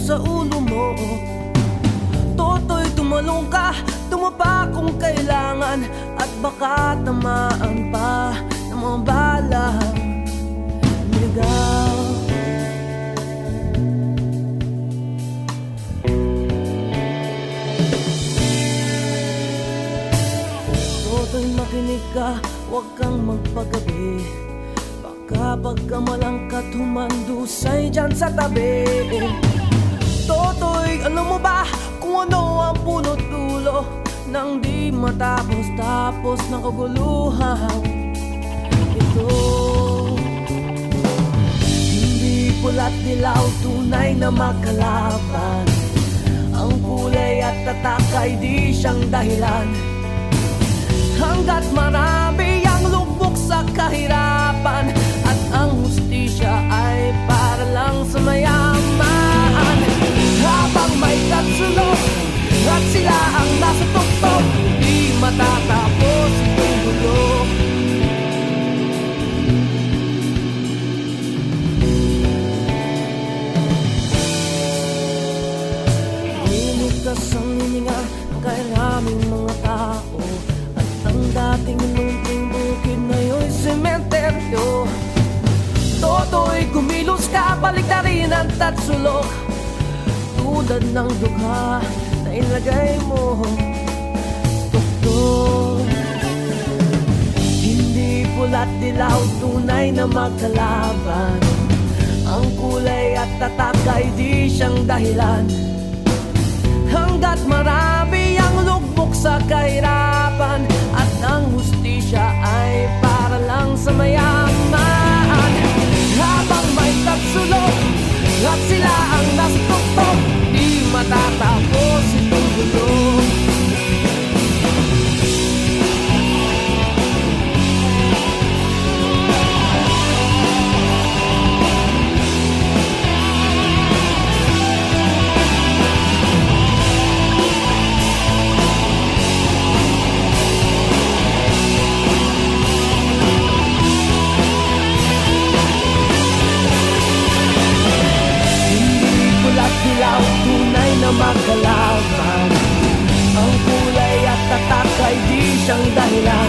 sa ulo mo. Toto'y tumalong ka, tumapa kung kailangan, at baka tamaan pa ng mga balang niligaw. Toto'y makinig ka, huwag kang magpagabi. Baka pagkamalangkat humandusay dyan sa tabi. Toto'y alam mo ba kung ano ang punot dulo nang di matapos-tapos ng kaguluhan ito? Hindi pula't dilaw, tunay na magkalaban. Ang kulay at tatak ay di siyang dahilan. Hanggat marami ang lubog sa kahirapan, at ang hustisya ay para lang sa mayaman. Habang may katsulog at sila ang nasa tuktok, di matatapos itong gulo. Linigas ang hininga ng kairaming mga tao, at ang dating munting bukid na yo'y sementeryo. Toto'y kumilos ka, balik na rin ang tatsulok, tulad ng dugha na ilagay mo sa tuktok. Hindi pula't dilaw, tunay na magkalaban. Ang kulay at tatak ay di siyang dahilan. Hanggat marami ang lugmok sa kahirapan, at ang hustisya ay para lang sa mayaman. Habang may tatsulok at sila ang nasa tuktok, di matatapos itong gulo. Tunay na magkalaban. Ang kulay at tatak ay di siyang dahilan.